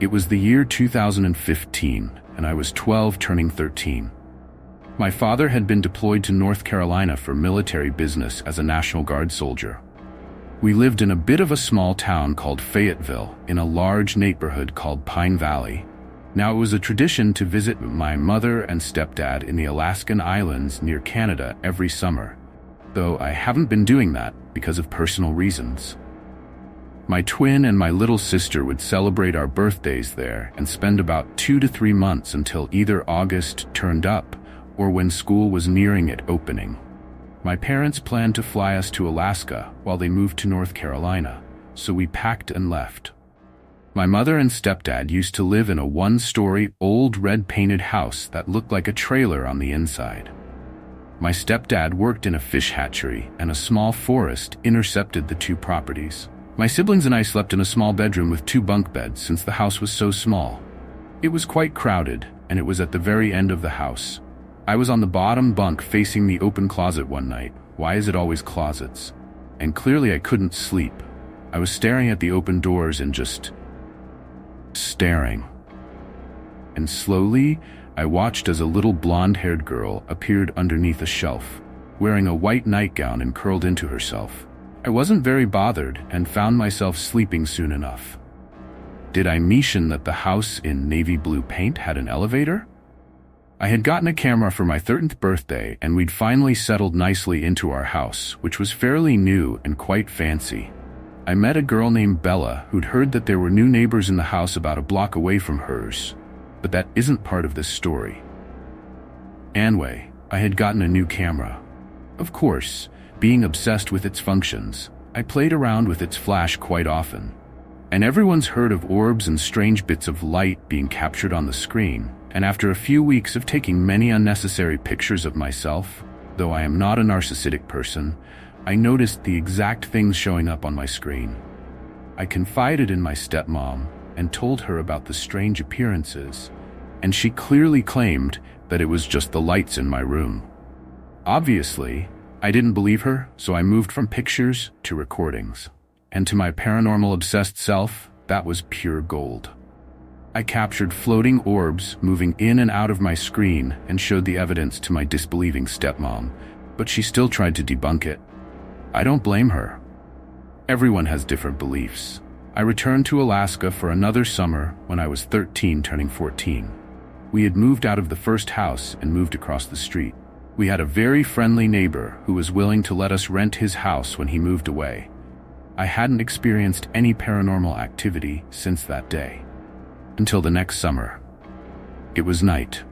It was the year 2015, and I was 12 turning 13. My father had been deployed to North Carolina for military business as a National Guard soldier. We lived in a bit of a small town called Fayetteville, in a large neighborhood called Pine Valley. Now, it was a tradition to visit my mother and stepdad in the Alaskan islands near Canada every summer, though I haven't been doing that because of personal reasons. My twin and my little sister would celebrate our birthdays there and spend about 2 to 3 months until either August turned up or when school was nearing it opening. My parents planned to fly us to Alaska while they moved to North Carolina, so we packed and left. My mother and stepdad used to live in a 1-story, old red-painted house that looked like a trailer on the inside. My stepdad worked in a fish hatchery, and a small forest intercepted the two properties. My siblings and I slept in a small bedroom with 2 bunk beds since the house was so small. It was quite crowded, and it was at the very end of the house. I was on the bottom bunk facing the open closet one night. Why is it always closets? And clearly I couldn't sleep. I was staring at the open doors and just staring. And slowly, I watched as a little blonde-haired girl appeared underneath a shelf, wearing a white nightgown and curled into herself. I wasn't very bothered and found myself sleeping soon enough. Did I mention that the house in navy blue paint had an elevator? I had gotten a camera for my 13th birthday, and we'd finally settled nicely into our house, which was fairly new and quite fancy. I met a girl named Bella who'd heard that there were new neighbors in the house about a block away from hers, but that isn't part of this story. Anyway, I had gotten a new camera. Of course, being obsessed with its functions, I played around with its flash quite often. And everyone's heard of orbs and strange bits of light being captured on the screen. And after a few weeks of taking many unnecessary pictures of myself, though I am not a narcissistic person, I noticed the exact things showing up on my screen. I confided in my stepmom and told her about the strange appearances, and she clearly claimed that it was just the lights in my room. Obviously, I didn't believe her, so I moved from pictures to recordings. And to my paranormal-obsessed self, that was pure gold. I captured floating orbs moving in and out of my screen and showed the evidence to my disbelieving stepmom, but she still tried to debunk it. I don't blame her. Everyone has different beliefs. I returned to Alaska for another summer when I was 13 turning 14. We had moved out of the first house and moved across the street. We had a very friendly neighbor who was willing to let us rent his house when he moved away. I hadn't experienced any paranormal activity since that day. Until the next summer. It was night.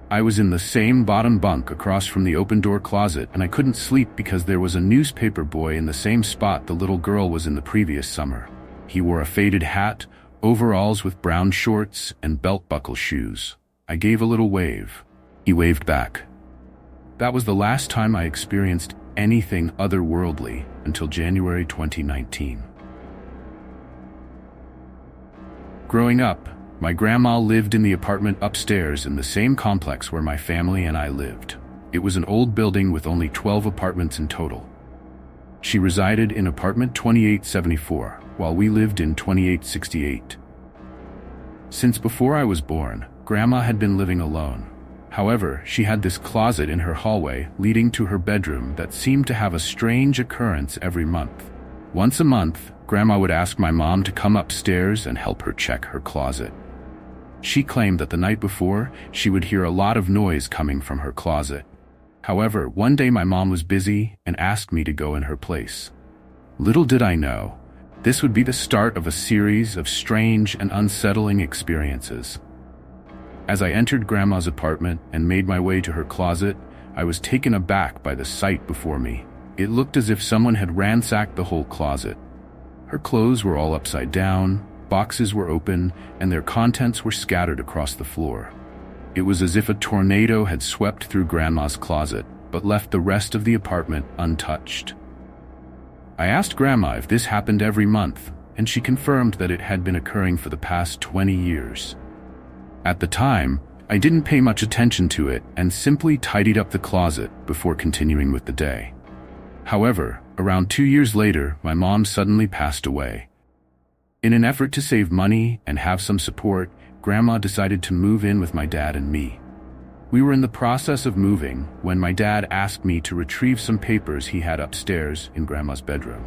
I was in the same bottom bunk across from the open-door closet, and I couldn't sleep because there was a newspaper boy in the same spot the little girl was in the previous summer. He wore a faded hat, overalls with brown shorts, and belt-buckle shoes. I gave a little wave. He waved back. That was the last time I experienced anything otherworldly until January 2019. Growing up, my grandma lived in the apartment upstairs in the same complex where my family and I lived. It was an old building with only 12 apartments in total. She resided in apartment 2874, while we lived in 2868. Since before I was born, Grandma had been living alone. However, she had this closet in her hallway leading to her bedroom that seemed to have a strange occurrence every month. Once a month, Grandma would ask my mom to come upstairs and help her check her closet. She claimed that the night before, she would hear a lot of noise coming from her closet. However, one day my mom was busy and asked me to go in her place. Little did I know, this would be the start of a series of strange and unsettling experiences. As I entered Grandma's apartment and made my way to her closet, I was taken aback by the sight before me. It looked as if someone had ransacked the whole closet. Her clothes were all upside down, boxes were open, and their contents were scattered across the floor. It was as if a tornado had swept through Grandma's closet, but left the rest of the apartment untouched. I asked Grandma if this happened every month, and she confirmed that it had been occurring for the past 20 years. At the time, I didn't pay much attention to it and simply tidied up the closet before continuing with the day. However, around 2 years later, my mom suddenly passed away. In an effort to save money and have some support, Grandma decided to move in with my dad and me. We were in the process of moving when my dad asked me to retrieve some papers he had upstairs in Grandma's bedroom.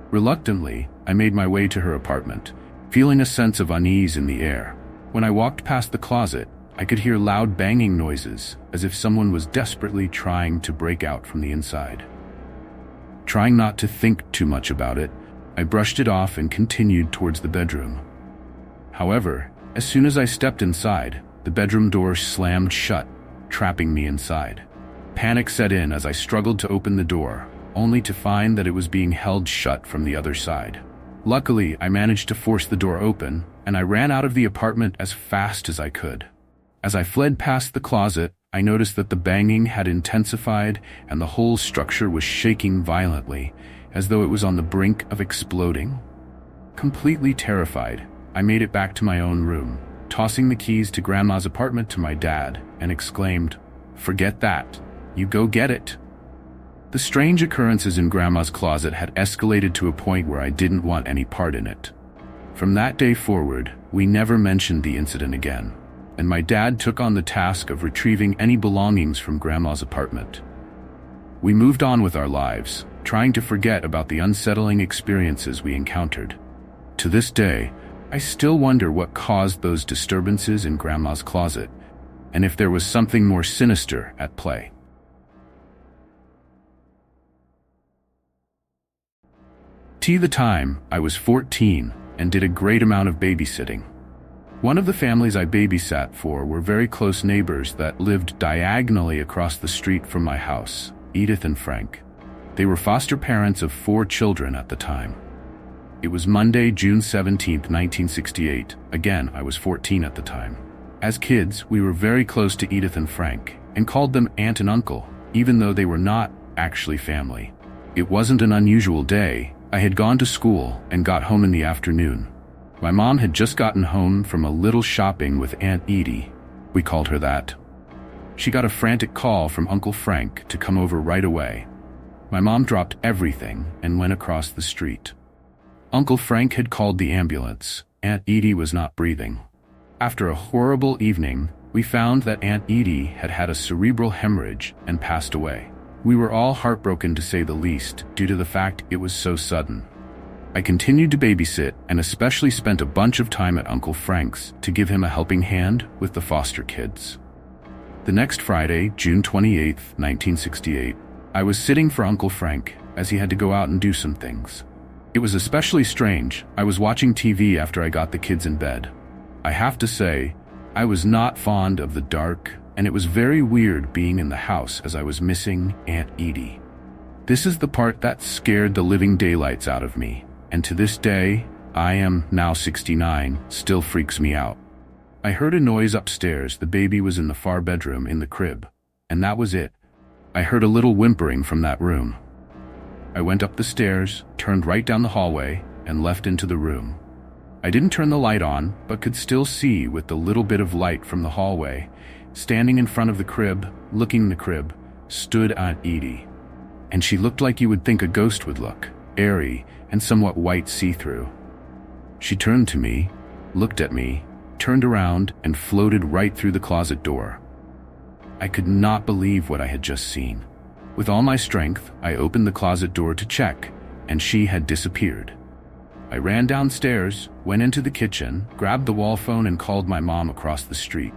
Reluctantly, I made my way to her apartment, feeling a sense of unease in the air. When I walked past the closet, I could hear loud banging noises, as if someone was desperately trying to break out from the inside. Trying not to think too much about it, I brushed it off and continued towards the bedroom. However, as soon as I stepped inside, the bedroom door slammed shut, trapping me inside. Panic set in as I struggled to open the door, only to find that it was being held shut from the other side. Luckily, I managed to force the door open, and I ran out of the apartment as fast as I could. As I fled past the closet, I noticed that the banging had intensified and the whole structure was shaking violently, as though it was on the brink of exploding. Completely terrified, I made it back to my own room, tossing the keys to Grandma's apartment to my dad, and exclaimed, "Forget that. You go get it." The strange occurrences in Grandma's closet had escalated to a point where I didn't want any part in it. From that day forward, we never mentioned the incident again, and my dad took on the task of retrieving any belongings from Grandma's apartment. We moved on with our lives, trying to forget about the unsettling experiences we encountered. To this day, I still wonder what caused those disturbances in Grandma's closet, and if there was something more sinister at play. The time, I was 14 and did a great amount of babysitting. One of the families I babysat for were very close neighbors that lived diagonally across the street from my house, Edith and Frank. They were foster parents of 4 children at the time. It was Monday, June 17, 1968. Again, I was 14 at the time. As kids, we were very close to Edith and Frank, and called them aunt and uncle, even though they were not actually family. It wasn't an unusual day. I had gone to school and got home in the afternoon. My mom had just gotten home from a little shopping with Aunt Edie. We called her that. She got a frantic call from Uncle Frank to come over right away. My mom dropped everything and went across the street. Uncle Frank had called the ambulance. Aunt Edie was not breathing. After a horrible evening, we found that Aunt Edie had had a cerebral hemorrhage and passed away. We were all heartbroken to say the least, due to the fact it was so sudden. I continued to babysit and especially spent a bunch of time at Uncle Frank's to give him a helping hand with the foster kids. The next Friday, June 28, 1968, I was sitting for Uncle Frank as he had to go out and do some things. It was especially strange. I was watching TV after I got the kids in bed. I have to say, I was not fond of the dark, and it was very weird being in the house as I was missing Aunt Edie. This is the part that scared the living daylights out of me, and to this day, I am now 69, still freaks me out. I heard a noise upstairs. The baby was in the far bedroom in the crib, and that was it. I heard a little whimpering from that room. I went up the stairs, turned right down the hallway, and left into the room. I didn't turn the light on, but could still see with the little bit of light from the hallway. Standing in front of the crib, looking in the crib, stood Aunt Edie. And she looked like you would think a ghost would look, airy and somewhat white see-through. She turned to me, looked at me, turned around, and floated right through the closet door. I could not believe what I had just seen. With all my strength, I opened the closet door to check, and she had disappeared. I ran downstairs, went into the kitchen, grabbed the wall phone, and called my mom across the street.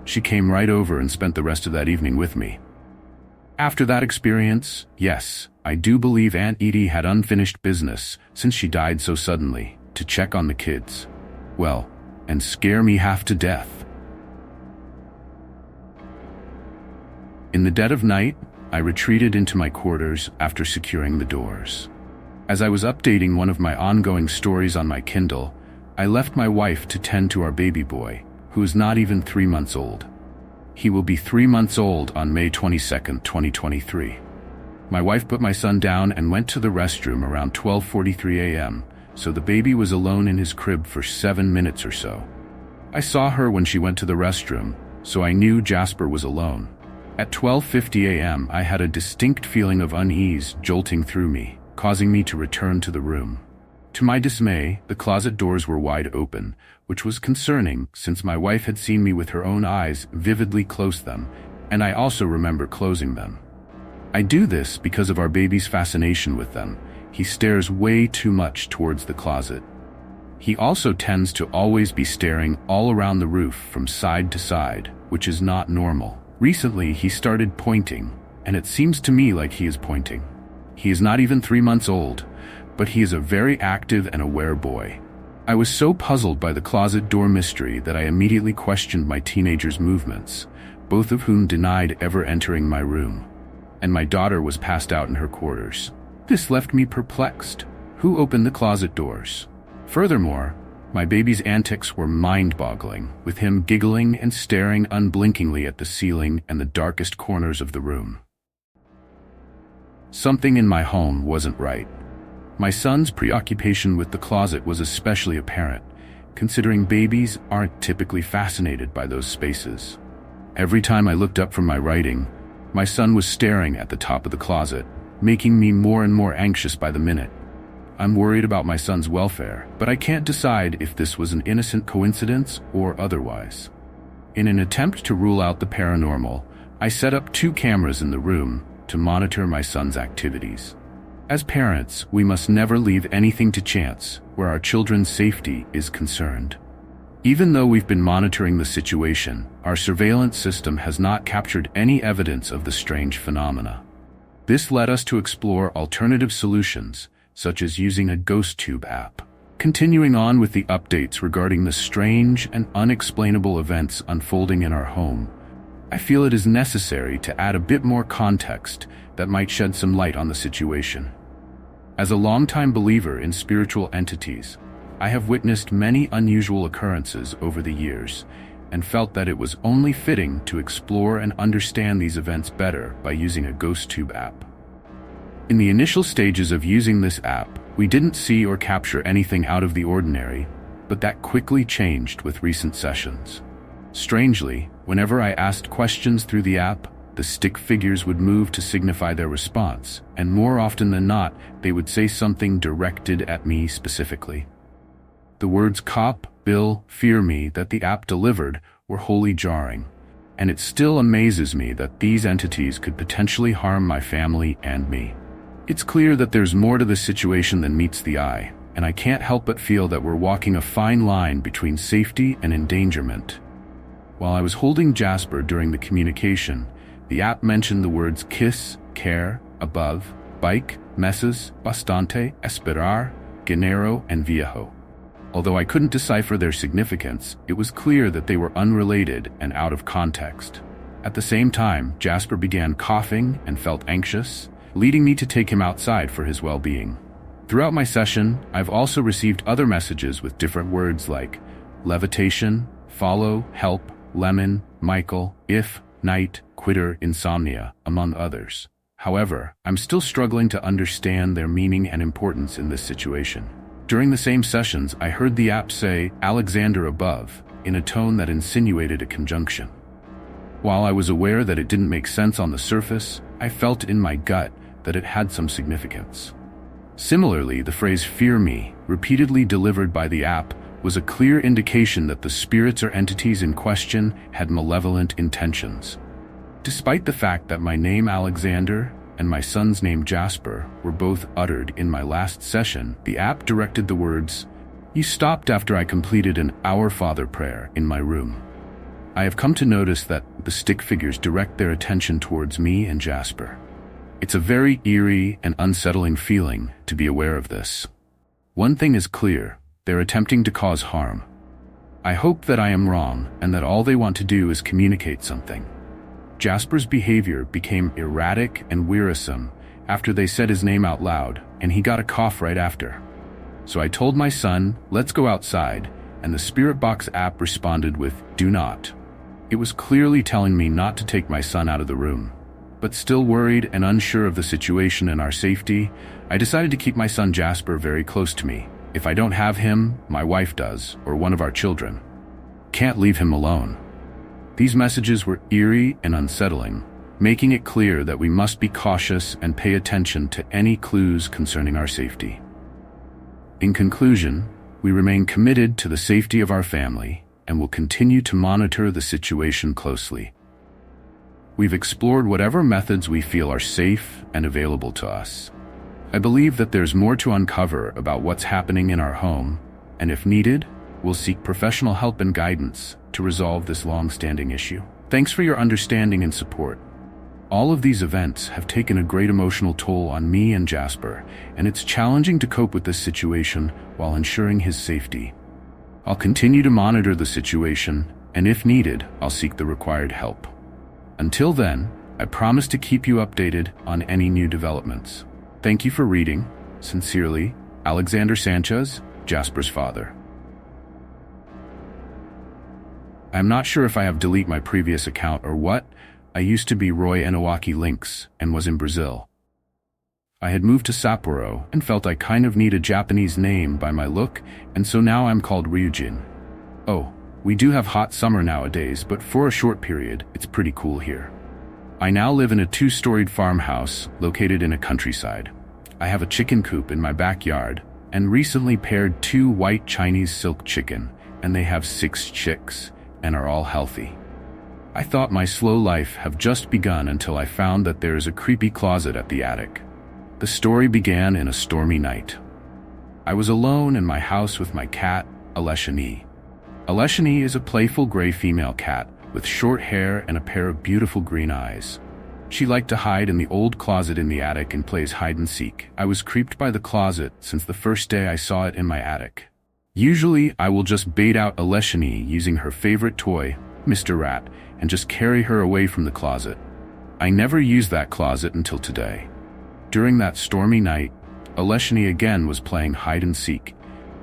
She came right over and spent the rest of that evening with me. After that experience, yes, I do believe Aunt Edie had unfinished business, since she died so suddenly, to check on the kids. Well, and scare me half to death. In the dead of night, I retreated into my quarters after securing the doors. As I was updating one of my ongoing stories on my Kindle, I left my wife to tend to our baby boy, who is not even 3 months old. He will be 3 months old on May 22, 2023. My wife put my son down and went to the restroom around 12:43 a.m., so the baby was alone in his crib for 7 minutes or so. I saw her when she went to the restroom, so I knew Jasper was alone. At 12:50 a.m., I had a distinct feeling of unease jolting through me, causing me to return to the room. To my dismay, the closet doors were wide open, which was concerning since my wife had seen me with her own eyes vividly close them, and I also remember closing them. I do this because of our baby's fascination with them. He stares way too much towards the closet. He also tends to always be staring all around the roof from side to side, which is not normal. Recently, he started pointing, and it seems to me like he is pointing. He is not even 3 months old, but he is a very active and aware boy. I was so puzzled by the closet door mystery that I immediately questioned my teenager's movements, both of whom denied ever entering my room, and my daughter was passed out in her quarters. This left me perplexed. Who opened the closet doors? Furthermore, my baby's antics were mind-boggling, with him giggling and staring unblinkingly at the ceiling and the darkest corners of the room. Something in my home wasn't right. My son's preoccupation with the closet was especially apparent, considering babies aren't typically fascinated by those spaces. Every time I looked up from my writing, my son was staring at the top of the closet, making me more and more anxious by the minute. I'm worried about my son's welfare, but I can't decide if this was an innocent coincidence or otherwise. In an attempt to rule out the paranormal, I set up 2 cameras in the room to monitor my son's activities. As parents, we must never leave anything to chance where our children's safety is concerned. Even though we've been monitoring the situation, our surveillance system has not captured any evidence of the strange phenomena. This led us to explore alternative solutions, such as using a ghost tube app. Continuing on with the updates regarding the strange and unexplainable events unfolding in our home, I feel it is necessary to add a bit more context that might shed some light on the situation. As a longtime believer in spiritual entities, I have witnessed many unusual occurrences over the years and felt that it was only fitting to explore and understand these events better by using a ghost tube app. In the initial stages of using this app, we didn't see or capture anything out of the ordinary, but that quickly changed with recent sessions. Strangely, whenever I asked questions through the app, the stick figures would move to signify their response, and more often than not, they would say something directed at me specifically. The words "cop," "bill," "fear me" that the app delivered were wholly jarring, and it still amazes me that these entities could potentially harm my family and me. It's clear that there's more to this situation than meets the eye, and I can't help but feel that we're walking a fine line between safety and endangerment. While I was holding Jasper during the communication, the app mentioned the words kiss, care, above, bike, meses, bastante, esperar, genero, and viejo. Although I couldn't decipher their significance, it was clear that they were unrelated and out of context. At the same time, Jasper began coughing and felt anxious, leading me to take him outside for his well-being. Throughout my session, I've also received other messages with different words like levitation, follow, help, lemon, Michael, if, night, quitter, insomnia, among others. However, I'm still struggling to understand their meaning and importance in this situation. During the same sessions, I heard the app say Alexander above in a tone that insinuated a conjunction. While I was aware that it didn't make sense on the surface, I felt in my gut that it had some significance. Similarly, the phrase "fear me," repeatedly delivered by the app, was a clear indication that the spirits or entities in question had malevolent intentions. Despite the fact that my name Alexander and my son's name Jasper were both uttered in my last session, the app directed the words, "You stopped after I completed an Our Father prayer in my room." I have come to notice that the stick figures direct their attention towards me and Jasper. It's a very eerie and unsettling feeling to be aware of this. One thing is clear, they're attempting to cause harm. I hope that I am wrong and that all they want to do is communicate something. Jasper's behavior became erratic and wearisome after they said his name out loud, and he got a cough right after. So I told my son, "Let's go outside," and the Spirit Box app responded with, "Do not." It was clearly telling me not to take my son out of the room. But still worried and unsure of the situation and our safety, I decided to keep my son Jasper very close to me. If I don't have him, my wife does, or one of our children. Can't leave him alone. These messages were eerie and unsettling, making it clear that we must be cautious and pay attention to any clues concerning our safety. In conclusion, we remain committed to the safety of our family and will continue to monitor the situation closely. We've explored whatever methods we feel are safe and available to us. I believe that there's more to uncover about what's happening in our home, and if needed, we'll seek professional help and guidance to resolve this long-standing issue. Thanks for your understanding and support. All of these events have taken a great emotional toll on me and Jasper, and it's challenging to cope with this situation while ensuring his safety. I'll continue to monitor the situation, and if needed, I'll seek the required help. Until then, I promise to keep you updated on any new developments. Thank you for reading. Sincerely, Alexander Sanchez, Jasper's father. I'm not sure if I have deleted my previous account or what. I used to be Roy Enowaki Lynx and was in Brazil. I had moved to Sapporo and felt I kind of need a Japanese name by my look, and so now I'm called Ryujin. Oh, we do have hot summer nowadays, but for a short period, it's pretty cool here. I now live in a 2-storied farmhouse located in a countryside. I have a chicken coop in my backyard and recently paired 2 white Chinese silk chicken, and they have 6 chicks and are all healthy. I thought my slow life had just begun until I found that there is a creepy closet at the attic. The story began in a stormy night. I was alone in my house with my cat, Aleshani. Aleshani is a playful gray female cat with short hair and a pair of beautiful green eyes. She liked to hide in the old closet in the attic and plays hide-and-seek. I was creeped by the closet since the first day I saw it in my attic. Usually, I will just bait out Aleshani using her favorite toy, Mr. Rat, and just carry her away from the closet. I never used that closet until today. During that stormy night, Aleshani again was playing hide-and-seek,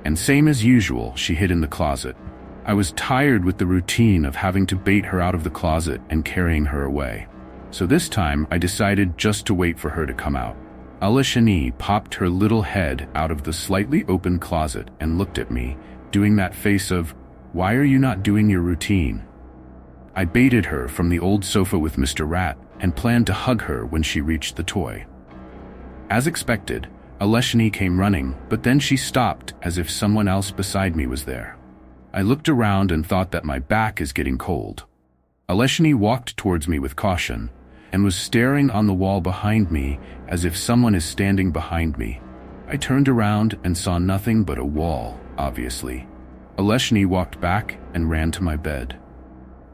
and same as usual, she hid in the closet. I was tired with the routine of having to bait her out of the closet and carrying her away. So this time, I decided just to wait for her to come out. Aleshani popped her little head out of the slightly open closet and looked at me, doing that face of, "Why are you not doing your routine?" I baited her from the old sofa with Mr. Rat and planned to hug her when she reached the toy. As expected, Aleshani came running, but then she stopped as if someone else beside me was there. I looked around and thought that my back is getting cold. Aleshani walked towards me with caution and was staring on the wall behind me as if someone is standing behind me. I turned around and saw nothing but a wall, obviously. Aleshani walked back and ran to my bed.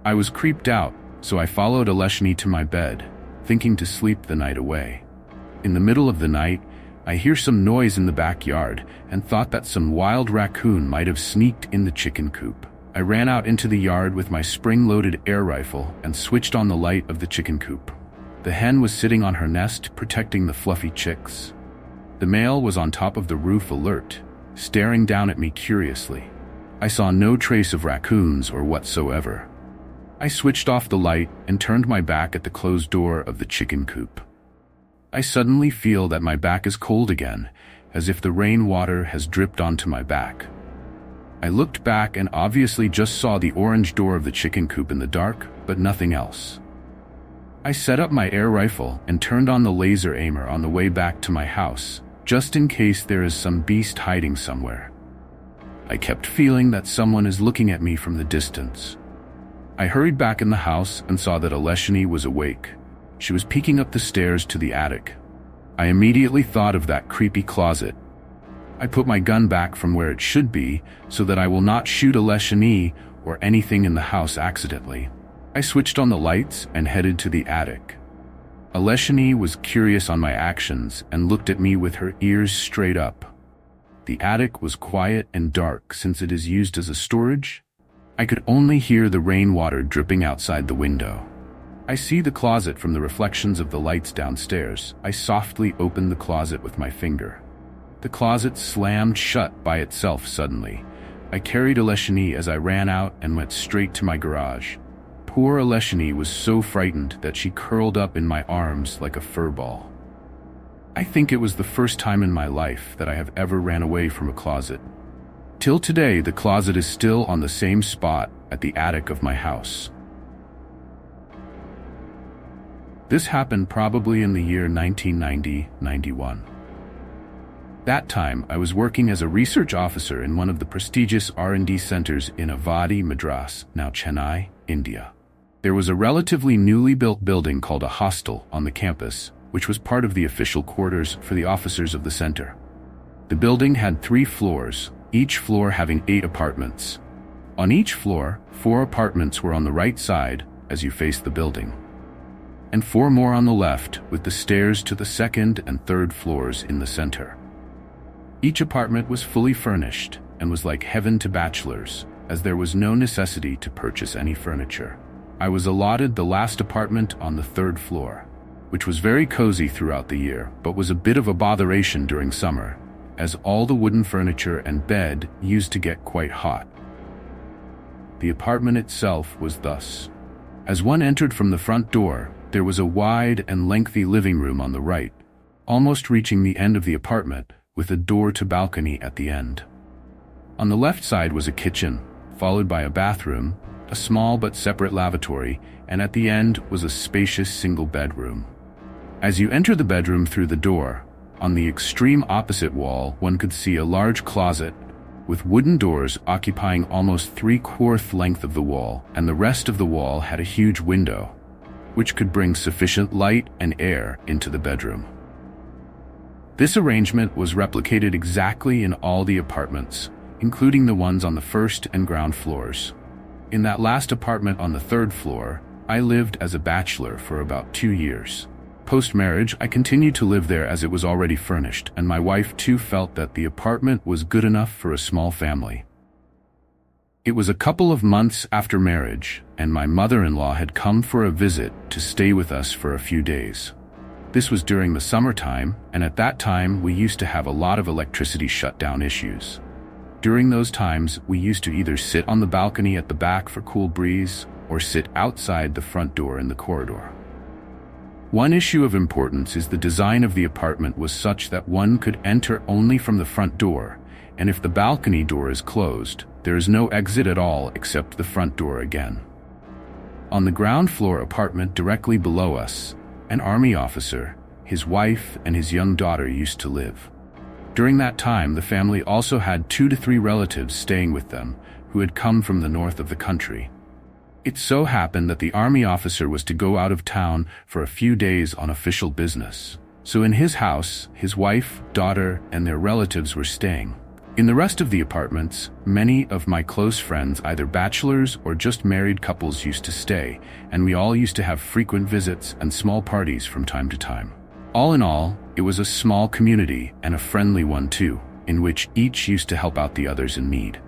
I was creeped out, so I followed Aleshani to my bed, thinking to sleep the night away. In the middle of the night, I hear some noise in the backyard and thought that some wild raccoon might have sneaked in the chicken coop. I ran out into the yard with my spring-loaded air rifle and switched on the light of the chicken coop. The hen was sitting on her nest, protecting the fluffy chicks. The male was on top of the roof, alert, staring down at me curiously. I saw no trace of raccoons or whatsoever. I switched off the light and turned my back at the closed door of the chicken coop. I suddenly feel that my back is cold again, as if the rainwater has dripped onto my back. I looked back and obviously just saw the orange door of the chicken coop in the dark, but nothing else. I set up my air rifle and turned on the laser aimer on the way back to my house, just in case there is some beast hiding somewhere. I kept feeling that someone is looking at me from the distance. I hurried back in the house and saw that Aleshani was awake. She was peeking up the stairs to the attic. I immediately thought of that creepy closet. I put my gun back from where it should be so that I will not shoot Aleshani or anything in the house accidentally. I switched on the lights and headed to the attic. Aleshani was curious on my actions and looked at me with her ears straight up. The attic was quiet and dark since it is used as a storage. I could only hear the rainwater dripping outside the window. I see the closet from the reflections of the lights downstairs. I softly opened the closet with my finger. The closet slammed shut by itself suddenly. I carried Aleshani as I ran out and went straight to my garage. Poor Aleshani was so frightened that she curled up in my arms like a fur ball. I think it was the first time in my life that I have ever ran away from a closet. Till today, the closet is still on the same spot at the attic of my house. This happened probably in the year 1990-91. That time, I was working as a research officer in one of the prestigious R&D centers in Avadi, Madras, now Chennai, India. There was a relatively newly built building called a hostel on the campus, which was part of the official quarters for the officers of the center. The building had 3 floors, each floor having 8 apartments. On each floor, 4 apartments were on the right side as you faced the building, and 4 more on the left, with the stairs to the 2nd and 3rd floors in the center. Each apartment was fully furnished and was like heaven to bachelors, as there was no necessity to purchase any furniture. I was allotted the last apartment on the 3rd floor, which was very cozy throughout the year, but was a bit of a botheration during summer, as all the wooden furniture and bed used to get quite hot. The apartment itself was thus. As one entered from the front door, there was a wide and lengthy living room on the right, almost reaching the end of the apartment, with a door to balcony at the end. On the left side was a kitchen, followed by a bathroom, a small but separate lavatory, and at the end was a spacious single bedroom. As you enter the bedroom through the door, on the extreme opposite wall one could see a large closet with wooden doors occupying almost 3/4 length of the wall, and the rest of the wall had a huge window, which could bring sufficient light and air into the bedroom. This arrangement was replicated exactly in all the apartments, including the ones on the 1st and ground floors. In that last apartment on the 3rd floor, I lived as a bachelor for about 2 years. Post-marriage, I continued to live there as it was already furnished, and my wife too felt that the apartment was good enough for a small family. It was a couple of months after marriage, and my mother-in-law had come for a visit to stay with us for a few days. This was during the summertime, and at that time we used to have a lot of electricity shutdown issues. During those times, we used to either sit on the balcony at the back for cool breeze, or sit outside the front door in the corridor. One issue of importance is the design of the apartment was such that one could enter only from the front door, and if the balcony door is closed, there is no exit at all except the front door again. On the ground floor apartment directly below us, an army officer, his wife, and his young daughter used to live. During that time, the family also had 2 to 3 relatives staying with them who had come from the north of the country. It so happened that the army officer was to go out of town for a few days on official business. So in his house, his wife, daughter, and their relatives were staying. In the rest of the apartments, many of my close friends, either bachelors or just married couples, used to stay, and we all used to have frequent visits and small parties from time to time. All in all, it was a small community, and a friendly one too, in which each used to help out the others in need.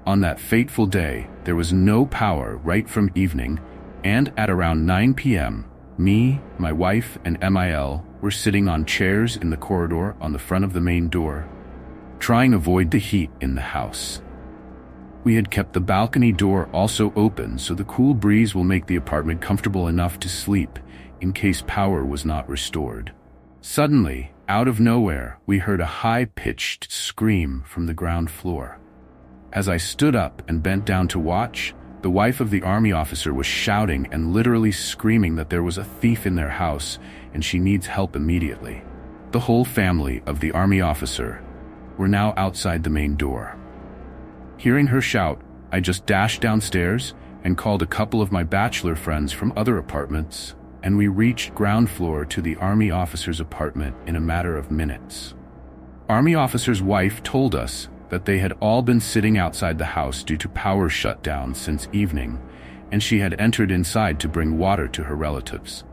On that fateful day, there was no power right from evening, and at around 9 p.m., me, my wife, and Mil were sitting on chairs in the corridor on the front of the main door, trying to avoid the heat in the house. We had kept the balcony door also open so the cool breeze will make the apartment comfortable enough to sleep in case power was not restored. Suddenly, out of nowhere, we heard a high-pitched scream from the ground floor. As I stood up and bent down to watch, the wife of the army officer was shouting and literally screaming that there was a thief in their house and she needs help immediately. The whole family of the army officer were now outside the main door. Hearing her shout, I just dashed downstairs and called a couple of my bachelor friends from other apartments, and we reached ground floor to the army officer's apartment in a matter of minutes. Army officer's wife told us that they had all been sitting outside the house due to power shutdown since evening, and she had entered inside to bring water to her relatives.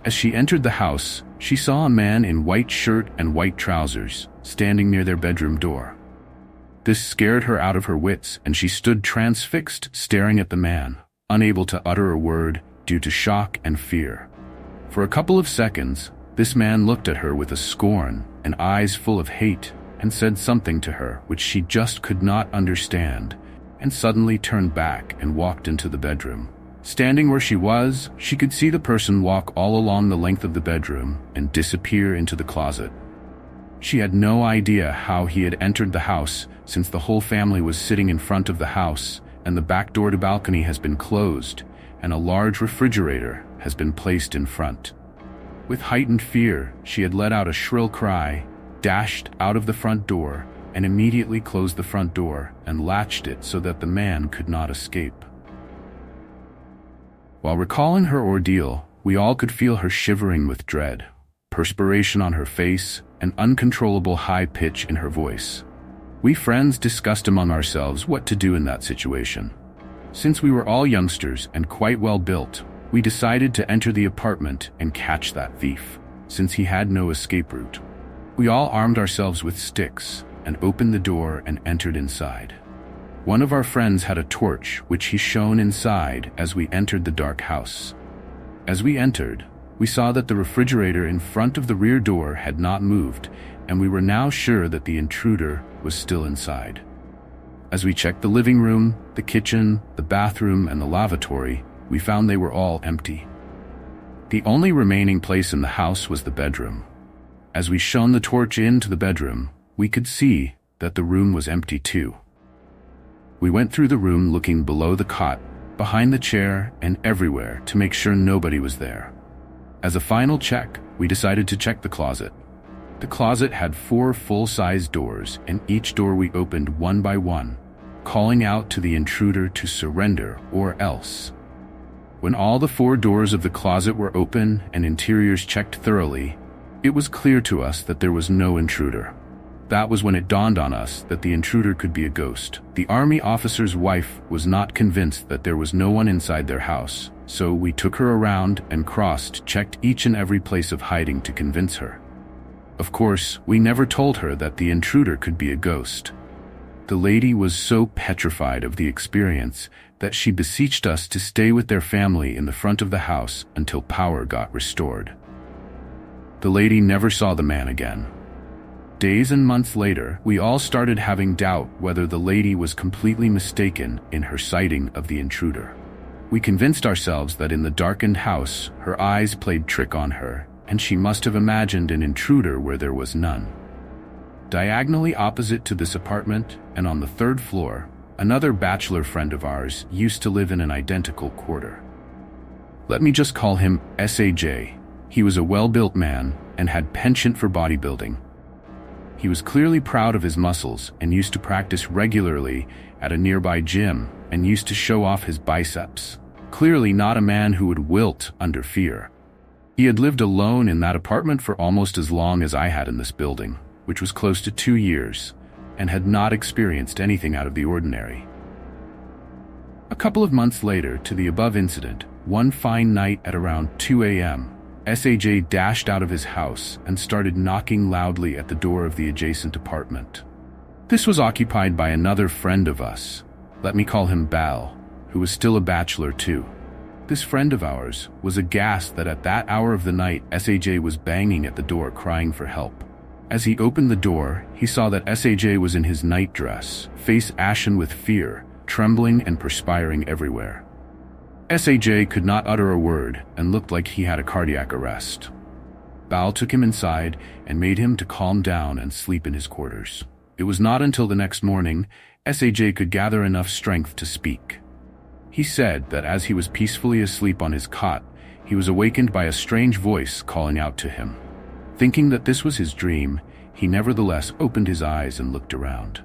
As she entered the house, she saw a man in white shirt and white trousers standing near their bedroom door. This scared her out of her wits, and she stood transfixed, staring at the man, unable to utter a word due to shock and fear. For a couple of seconds, this man looked at her with a scorn and eyes full of hate and said something to her which she just could not understand, and suddenly turned back and walked into the bedroom. Standing where she was, she could see the person walk all along the length of the bedroom and disappear into the closet. She had no idea how he had entered the house, since the whole family was sitting in front of the house and the back door to balcony has been closed and a large refrigerator has been placed in front. With heightened fear, she had let out a shrill cry dashed out of the front door and immediately closed the front door and latched it so that the man could not escape. While recalling her ordeal, we all could feel her shivering with dread, perspiration on her face, and uncontrollable high pitch in her voice. We friends discussed among ourselves what to do in that situation. Since we were all youngsters and quite well built, we decided to enter the apartment and catch that thief, since he had no escape route. We all armed ourselves with sticks and opened the door and entered inside. One of our friends had a torch which he shone inside as we entered the dark house. As we entered, we saw that the refrigerator in front of the rear door had not moved, and we were now sure that the intruder was still inside. As we checked the living room, the kitchen, the bathroom, and the lavatory, we found they were all empty. The only remaining place in the house was the bedroom. As we shone the torch into the bedroom, we could see that the room was empty too. We went through the room looking below the cot, behind the chair, and everywhere to make sure nobody was there. As a final check, we decided to check the closet. The closet had 4 full-size doors, and each door we opened one by one, calling out to the intruder to surrender or else. When all the 4 doors of the closet were open and interiors checked thoroughly, it was clear to us that there was no intruder. That was when it dawned on us that the intruder could be a ghost. The army officer's wife was not convinced that there was no one inside their house, so we took her around and cross-checked each and every place of hiding to convince her. Of course, we never told her that the intruder could be a ghost. The lady was so petrified of the experience that she beseeched us to stay with their family in the front of the house until power got restored. The lady never saw the man again. Days and months later, we all started having doubt whether the lady was completely mistaken in her sighting of the intruder. We convinced ourselves that in the darkened house, her eyes played trick on her, and she must have imagined an intruder where there was none. Diagonally opposite to this apartment, and on the 3rd floor, another bachelor friend of ours used to live in an identical quarter. Let me just call him S.A.J. He was a well-built man and had penchant for bodybuilding. He was clearly proud of his muscles and used to practice regularly at a nearby gym and used to show off his biceps. Clearly not a man who would wilt under fear. He had lived alone in that apartment for almost as long as I had in this building, which was close to 2 years, and had not experienced anything out of the ordinary. A couple of months later to the above incident, one fine night at around 2 a.m., S.A.J. dashed out of his house and started knocking loudly at the door of the adjacent apartment. This was occupied by another friend of us. Let me call him Bal, who was still a bachelor too. This friend of ours was aghast that at that hour of the night S.A.J. was banging at the door crying for help. As he opened the door, he saw that S.A.J. was in his nightdress, face ashen with fear, trembling and perspiring everywhere. S.A.J. could not utter a word and looked like he had a cardiac arrest. Bal took him inside and made him to calm down and sleep in his quarters. It was not until the next morning S.A.J. could gather enough strength to speak. He said that as he was peacefully asleep on his cot, he was awakened by a strange voice calling out to him. Thinking that this was his dream, he nevertheless opened his eyes and looked around.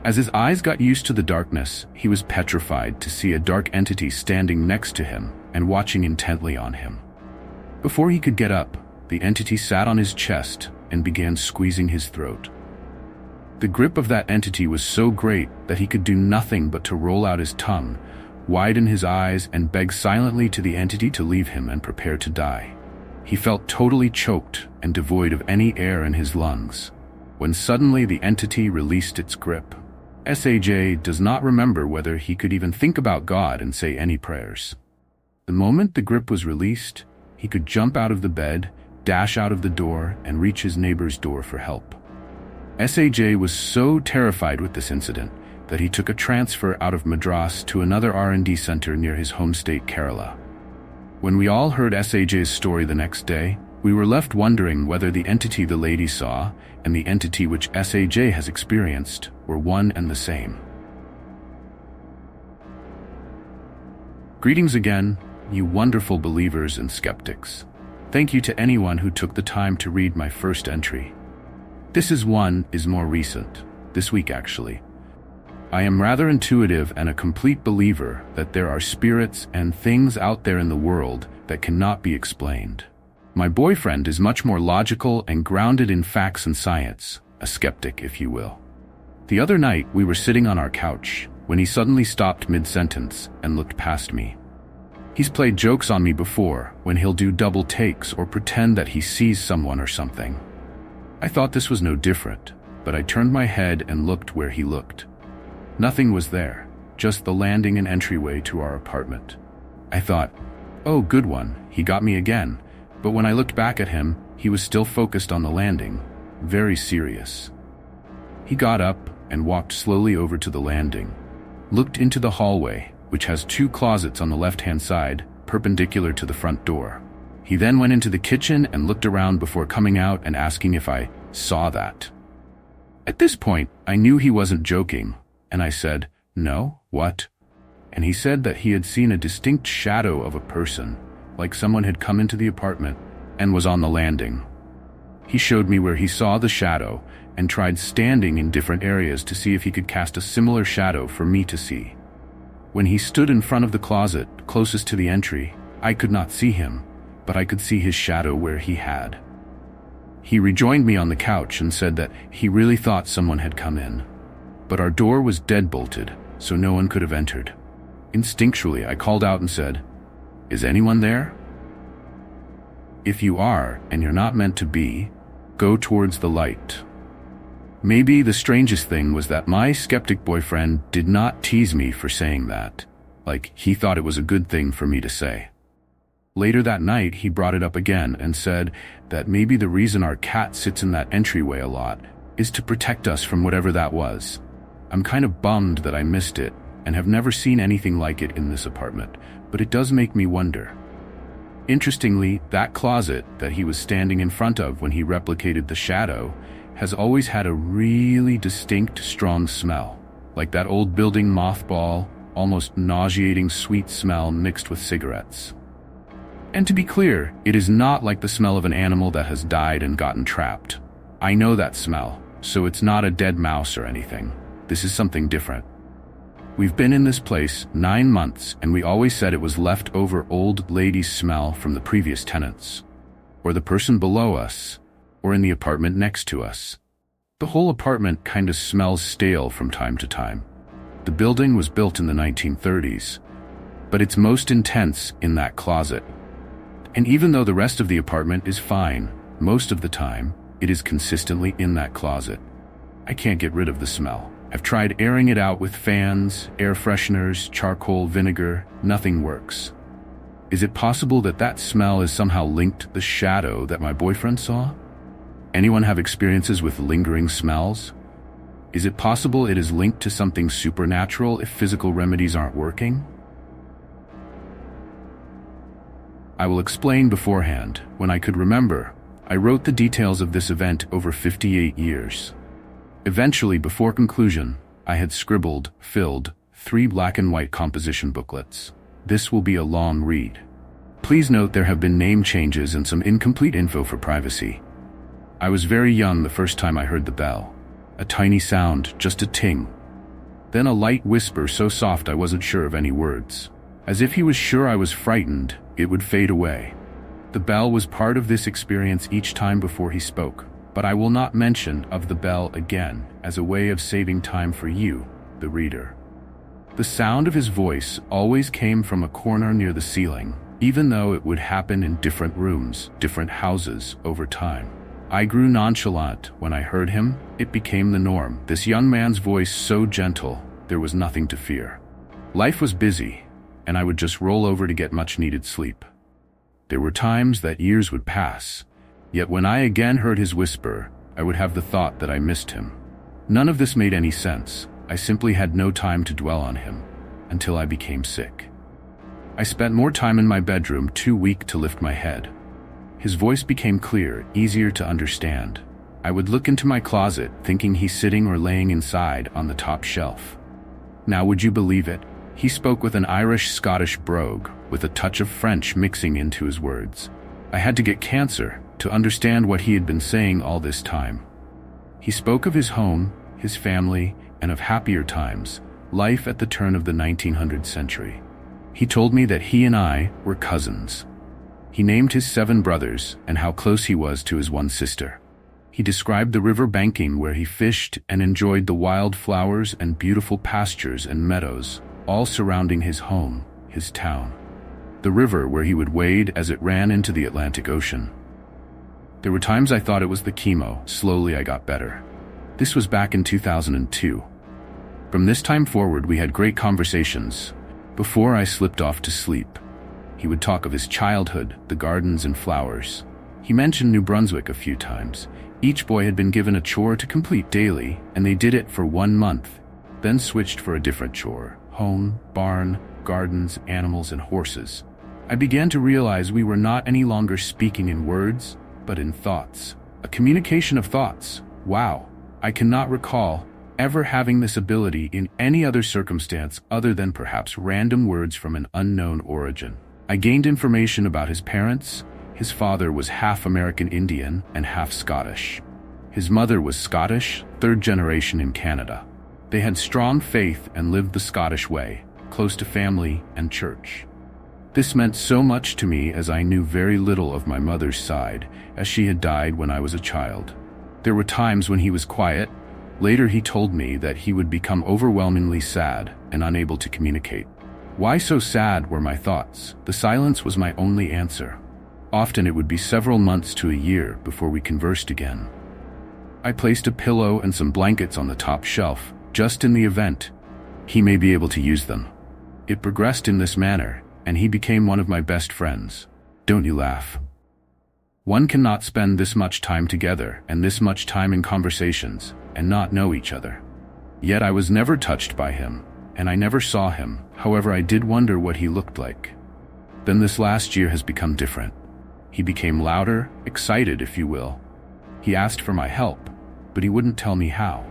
As his eyes got used to the darkness, he was petrified to see a dark entity standing next to him and watching intently on him. Before he could get up, the entity sat on his chest and began squeezing his throat. The grip of that entity was so great that he could do nothing but to roll out his tongue, widen his eyes, and beg silently to the entity to leave him and prepare to die. He felt totally choked and devoid of any air in his lungs, when suddenly the entity released its grip. S.A.J. does not remember whether he could even think about God and say any prayers. The moment the grip was released, he could jump out of the bed, dash out of the door, and reach his neighbor's door for help. S.A.J. was so terrified with this incident that he took a transfer out of Madras to another R&D center near his home state, Kerala. When we all heard S.A.J.'s story the next day, we were left wondering whether the entity the lady saw and the entity which S.A.J. has experienced were one and the same. Greetings again, you wonderful believers and skeptics. Thank you to anyone who took the time to read my first entry. This is more recent, this week actually. I am rather intuitive and a complete believer that there are spirits and things out there in the world that cannot be explained. My boyfriend is much more logical and grounded in facts and science, a skeptic, if you will. The other night, we were sitting on our couch when he suddenly stopped mid-sentence and looked past me. He's played jokes on me before when he'll do double takes or pretend that he sees someone or something. I thought this was no different, but I turned my head and looked where he looked. Nothing was there, just the landing and entryway to our apartment. I thought, oh, good one, he got me again. But when I looked back at him, he was still focused on the landing, very serious. He got up and walked slowly over to the landing, looked into the hallway, which has 2 closets on the left-hand side, perpendicular to the front door. He then went into the kitchen and looked around before coming out and asking if I saw that. At this point, I knew he wasn't joking, and I said, no, what? And he said that he had seen a distinct shadow of a person, like someone had come into the apartment and was on the landing. He showed me where he saw the shadow and tried standing in different areas to see if he could cast a similar shadow for me to see. When he stood in front of the closet closest to the entry, I could not see him, but I could see his shadow where he had. He rejoined me on the couch and said that he really thought someone had come in. But our door was deadbolted, so no one could have entered. Instinctually, I called out and said, "Is anyone there? If you are, and you're not meant to be, go towards the light." Maybe the strangest thing was that my skeptic boyfriend did not tease me for saying that, like he thought it was a good thing for me to say. Later that night, he brought it up again and said that maybe the reason our cat sits in that entryway a lot is to protect us from whatever that was. I'm kind of bummed that I missed it and have never seen anything like it in this apartment, but it does make me wonder. Interestingly, that closet that he was standing in front of when he replicated the shadow has always had a really distinct, strong smell, like that old building mothball, almost nauseating sweet smell mixed with cigarettes. And to be clear, it is not like the smell of an animal that has died and gotten trapped. I know that smell, so it's not a dead mouse or anything. This is something different. We've been in this place 9 months, and we always said it was leftover old lady's smell from the previous tenants, or the person below us, or in the apartment next to us. The whole apartment kind of smells stale from time to time. The building was built in the 1930s, but it's most intense in that closet. And even though the rest of the apartment is fine, most of the time, it is consistently in that closet. I can't get rid of the smell. I've tried airing it out with fans, air fresheners, charcoal, vinegar. Nothing works. Is it possible that that smell is somehow linked to the shadow that my boyfriend saw? Anyone have experiences with lingering smells? Is it possible it is linked to something supernatural if physical remedies aren't working? I will explain beforehand. When I could remember, I wrote the details of this event over 58 years. Eventually, before conclusion, I had filled 3 black and white composition booklets. This will be a long read. Please note there have been name changes and some incomplete info for privacy. I was very young the first time I heard the bell. A tiny sound, just a ting. Then a light whisper so soft I wasn't sure of any words. As if he was sure I was frightened, it would fade away. The bell was part of this experience each time before he spoke. But I will not mention of the bell again as a way of saving time for you, the reader. The sound of his voice always came from a corner near the ceiling, even though it would happen in different rooms, different houses over time. I grew nonchalant when I heard him. It became the norm. This young man's voice so gentle, there was nothing to fear. Life was busy, and I would just roll over to get much-needed sleep. There were times that years would pass. Yet when I again heard his whisper, I would have the thought that I missed him. None of this made any sense. I simply had no time to dwell on him, until I became sick. I spent more time in my bedroom, too weak to lift my head. His voice became clear, easier to understand. I would look into my closet, thinking he's sitting or laying inside on the top shelf. Now would you believe it? He spoke with an Irish-Scottish brogue, with a touch of French mixing into his words. I had to get cancer to understand what he had been saying all this time. He spoke of his home, his family, and of happier times, life at the turn of the 1900th century. He told me that he and I were cousins. He named his 7 brothers and how close he was to his one sister. He described the river banking where he fished and enjoyed the wild flowers and beautiful pastures and meadows, all surrounding his home, his town. The river where he would wade as it ran into the Atlantic Ocean. There were times I thought it was the chemo. Slowly I got better. This was back in 2002. From this time forward we had great conversations. Before I slipped off to sleep, he would talk of his childhood, the gardens and flowers. He mentioned New Brunswick a few times. Each boy had been given a chore to complete daily, and they did it for 1 month, then switched for a different chore: home, barn, gardens, animals, and horses. I began to realize we were not any longer speaking in words, but in thoughts. A communication of thoughts. Wow, I cannot recall ever having this ability in any other circumstance other than perhaps random words from an unknown origin. I gained information about his parents. His father was half American Indian and half Scottish. His mother was Scottish, 3rd generation in Canada. They had strong faith and lived the Scottish way, close to family and church. This meant so much to me as I knew very little of my mother's side, as she had died when I was a child. There were times when he was quiet. Later he told me that he would become overwhelmingly sad and unable to communicate. Why so sad were my thoughts. The silence was my only answer. Often it would be several months to a year before we conversed again. I placed a pillow and some blankets on the top shelf, just in the event he may be able to use them. It progressed in this manner, and he became one of my best friends. Don't you laugh? One cannot spend this much time together and this much time in conversations and not know each other. Yet I was never touched by him, and I never saw him. However, I did wonder what he looked like. Then this last year has become different. He became louder, excited, if you will. He asked for my help, but he wouldn't tell me how.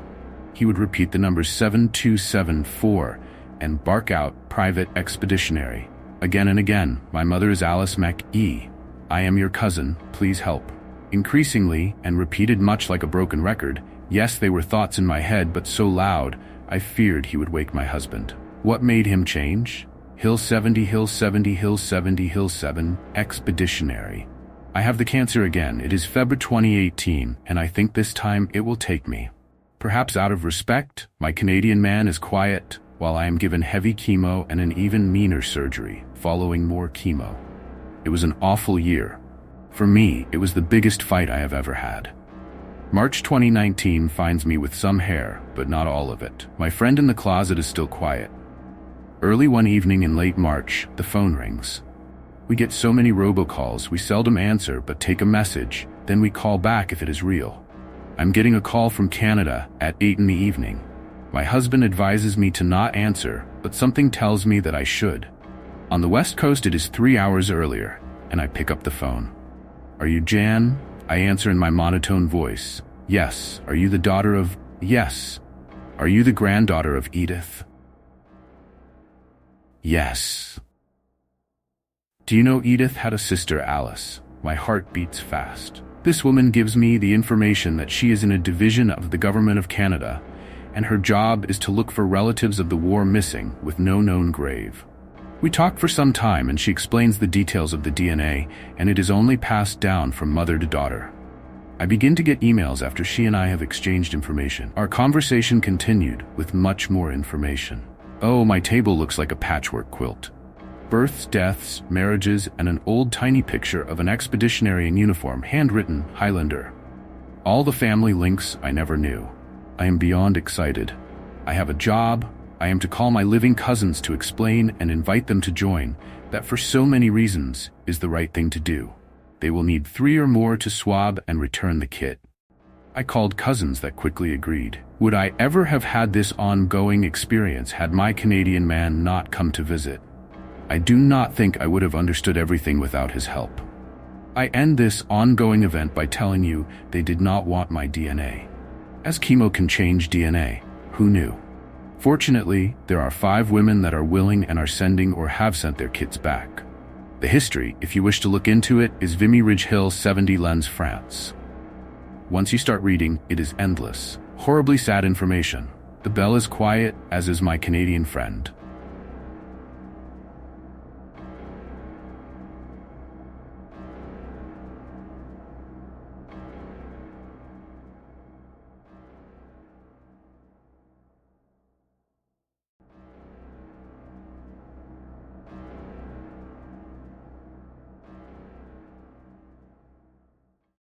He would repeat the numbers 7274 and bark out "Private Expeditionary" again and again. "My mother is Alice McE. I am your cousin, please help." Increasingly, and repeated much like a broken record. Yes, they were thoughts in my head, but so loud, I feared he would wake my husband. What made him change? Hill 70, Hill 70, Hill 70, Hill 7, Expeditionary. I have the cancer again. It is February 2018, and I think this time it will take me. Perhaps out of respect, my Canadian man is quiet, while I am given heavy chemo and an even meaner surgery, following more chemo. It was an awful year. For me, it was the biggest fight I have ever had. March 2019 finds me with some hair, but not all of it. My friend in the closet is still quiet. Early one evening in late March, the phone rings. We get so many robocalls, we seldom answer but take a message, then we call back if it is real. I'm getting a call from Canada at 8 in the evening. My husband advises me to not answer, but something tells me that I should. On the West Coast it is 3 hours earlier, and I pick up the phone. "Are you Jan?" I answer in my monotone voice. "Yes." "Are you the daughter of—" "Yes." "Are you the granddaughter of Edith?" "Yes." "Do you know Edith had a sister, Alice?" My heart beats fast. This woman gives me the information that she is in a division of the Government of Canada, and her job is to look for relatives of the war missing with no known grave. We talk for some time and she explains the details of the DNA, and it is only passed down from mother to daughter. I begin to get emails after she and I have exchanged information. Our conversation continued with much more information. Oh, my table looks like a patchwork quilt. Births, deaths, marriages, and an old tiny picture of an expeditionary in uniform, handwritten Highlander. All the family links I never knew. I am beyond excited. I have a job. I am to call my living cousins to explain and invite them to join. That for so many reasons is the right thing to do. They will need 3 or more to swab and return the kit. I called cousins that quickly agreed. Would I ever have had this ongoing experience had my Canadian man not come to visit? I do not think I would have understood everything without his help. I end this ongoing event by telling you they did not want my DNA. As chemo can change DNA, who knew? Fortunately, there are 5 women that are willing and are sending or have sent their kits back. The history, if you wish to look into it, is Vimy Ridge Hill 70 Lens, France. Once you start reading, it is endless. Horribly sad information. The bell is quiet, as is my Canadian friend.